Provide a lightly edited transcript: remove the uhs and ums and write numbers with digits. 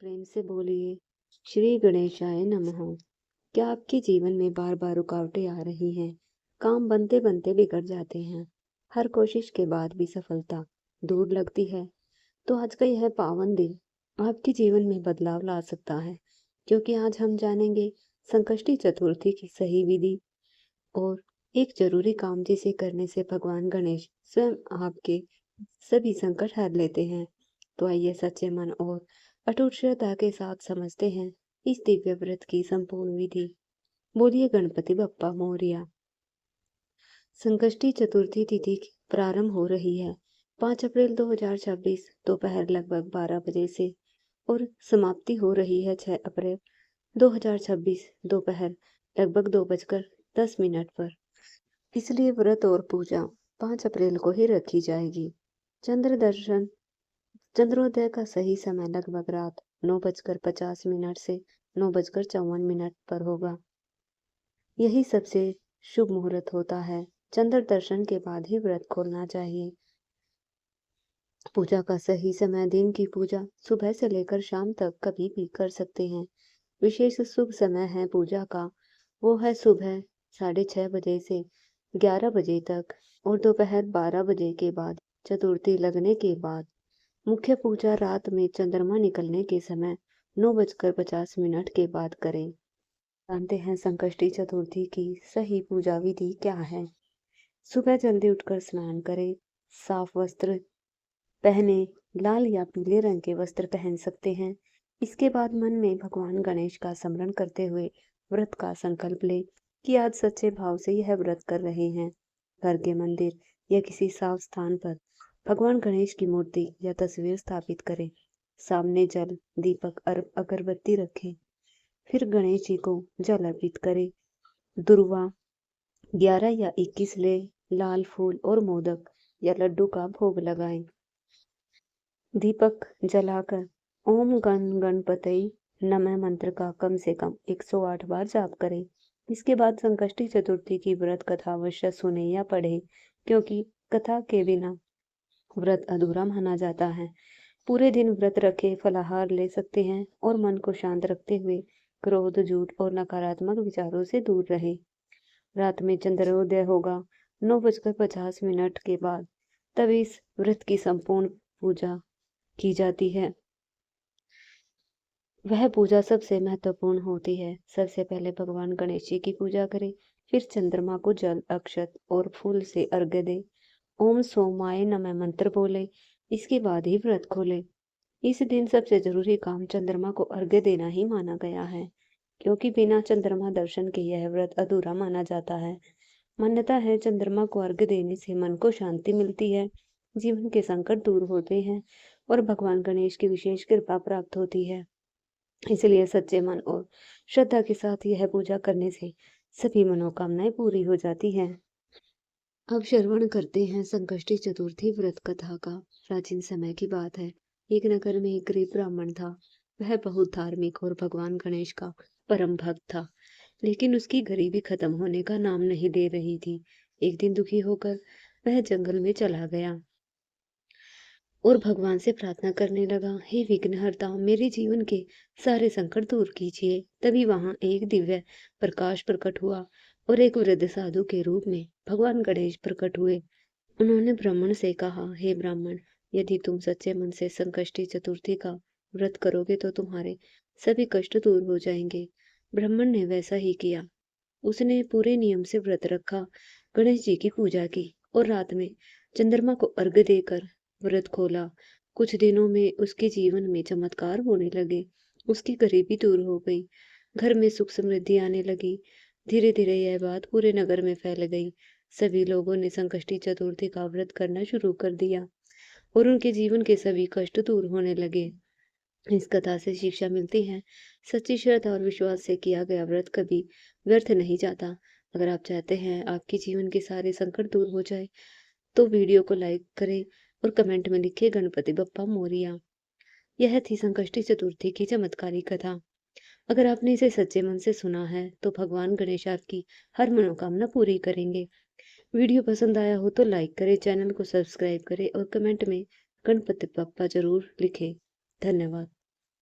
प्रेम से बोलिए श्री गणेशाय नमः। क्या आपके जीवन में बार बार रुकावटें आ रही हैं? काम बनते बनते बिगड़ जाते हैं, हर कोशिश के बाद भी सफलता दूर लगती है? तो आज का यह पावन दिन आपके जीवन में बदलाव ला सकता है, क्योंकि आज हम जानेंगे संकष्टी चतुर्थी की सही विधि और एक जरूरी काम जिसे करने से भगवान गणेश स्वयं आपके सभी संकट हर लेते हैं। तो आइए सच्चे मन और अटूट श्रद्धा के साथ समझते हैं इस दिव्य व्रत की संपूर्ण विधि। बोलिए गणपति बप्पा मोरिया। संकष्टी चतुर्थी तिथि प्रारंभ हो रही है 5 अप्रैल 2026 दोपहर लगभग 12 बजे से और समाप्ति हो रही है 6 अप्रैल 2026 दोपहर लगभग 2:10 पर। इसलिए व्रत और पूजा 5 अप्रैल को ही रखी जाएगी। चंद्र दर्शन चंद्रोदय का सही समय लगभग रात 9:50 से 9:54 पर होगा। यही सबसे शुभ मुहूर्त होता है। चंद्र दर्शन के बाद ही व्रत खोलना चाहिए। पूजा का सही समय दिन की पूजा सुबह से लेकर शाम तक कभी भी कर सकते हैं। विशेष शुभ समय है पूजा का, वो है सुबह 6:30 बजे से 11 बजे तक और दोपहर 12 बजे के बाद चतुर्थी लगने के बाद। मुख्य पूजा रात में चंद्रमा निकलने के समय 9:50 के बाद करें। जानते हैं संकष्टी चतुर्थी की सही पूजा विधि क्या है। सुबह जल्दी उठकर स्नान करें, साफ वस्त्र पहने, लाल या पीले रंग के वस्त्र पहन सकते हैं। इसके बाद मन में भगवान गणेश का स्मरण करते हुए व्रत का संकल्प ले कि आज सच्चे भाव से यह व्रत कर रहे हैं। घर के मंदिर या किसी साफ स्थान पर भगवान गणेश की मूर्ति या तस्वीर स्थापित करें। सामने जल, दीपक और अगरबत्ती रखें। फिर गणेश जी को जल अर्पित करें। दुर्वा 11 या 21 ले लाल फूल और मोदक या लड्डू का भोग लगाएं। दीपक जलाकर ओम गण गणपतये नमः मंत्र का कम से कम 108 बार जाप करें। इसके बाद संकष्टी चतुर्थी की व्रत कथा अवश्य सुने या पढ़े, क्योंकि कथा के बिना व्रत अधूरा माना जाता है। पूरे दिन व्रत रखे फलाहार ले सकते हैं और मन को शांत रखते हुए क्रोध, झूठ और नकारात्मक विचारों से दूर रहे। रात में चंद्रोदय होगा 9:50 के बाद, तब इस व्रत की संपूर्ण पूजा की जाती है। वह पूजा सबसे महत्वपूर्ण होती है। सबसे पहले भगवान गणेश जी की पूजा करें, फिर चंद्रमा को जल, अक्षत और फूल से अर्घ्य दें। ओम सोमाय नमः मंत्र बोले, इसके बाद ही व्रत खोले। इस दिन सबसे जरूरी काम चंद्रमा को अर्घ्य देना ही माना गया है, क्योंकि बिना चंद्रमा दर्शन के यह व्रत अधूरा माना जाता है। मान्यता है चंद्रमा को अर्घ्य देने से मन को शांति मिलती है, जीवन के संकट दूर होते हैं और भगवान गणेश की विशेष कृपा प्राप्त होती है। इसलिए सच्चे मन और श्रद्धा के साथ यह पूजा करने से सभी मनोकामनाएं पूरी हो जाती हैं। अब श्रवण करते हैं संकष्टी चतुर्थी व्रत कथा का। प्राचीन समय की बात है। एक नगर में एक गरीब ब्राह्मण था। वह बहुत धार्मिक और भगवान गणेश का परम भक्त था, लेकिन उसकी गरीबी खत्म होने का नाम नहीं ले रही थी। एक दिन दुखी होकर वह जंगल में चला गया और भगवान से प्रार्थना करने लगा, हे विघ्नहर्ता, मेरे जीवन के सारे संकट दूर कीजिए। तभी वहां एक दिव्य प्रकाश प्रकट हुआ और एक वृद्ध साधु के रूप में भगवान गणेश प्रकट हुए। उन्होंने ब्राह्मण से कहा, हे ब्राह्मण, यदि तुम सच्चे मन से संकष्टी चतुर्थी का व्रत करोगे तो तुम्हारे सभी कष्ट दूर हो जाएंगे। ब्राह्मण ने वैसा ही किया। उसने पूरे नियम से व्रत रखा, गणेश जी की पूजा की और रात में चंद्रमा को अर्घ्य देकर व्रत खोला। कुछ दिनों में उसके जीवन में चमत्कार होने लगे। उसकी गरीबी दूर हो गई, घर में सुख समृद्धि आने लगी। धीरे धीरे यह बात पूरे नगर में फैल गई। सभी लोगों ने संकष्टी चतुर्थी का व्रत करना शुरू कर दिया और उनके जीवन के सभी कष्ट दूर होने लगे। इस कथा से शिक्षा मिलती है, सच्ची श्रद्धा और विश्वास से किया गया व्रत कभी व्यर्थ नहीं जाता। अगर आप चाहते हैं आपके जीवन के सारे संकट दूर हो जाए, तो वीडियो को लाइक करें और कमेंट में लिखे गणपति बप्पा मोरिया। यह थी संकष्टी चतुर्थी की चमत्कारी कथा। अगर आपने इसे सच्चे मन से सुना है तो भगवान गणेश आपकी हर मनोकामना पूरी करेंगे। वीडियो पसंद आया हो तो लाइक करें, चैनल को सब्सक्राइब करें और कमेंट में गणपति बप्पा जरूर लिखें। धन्यवाद।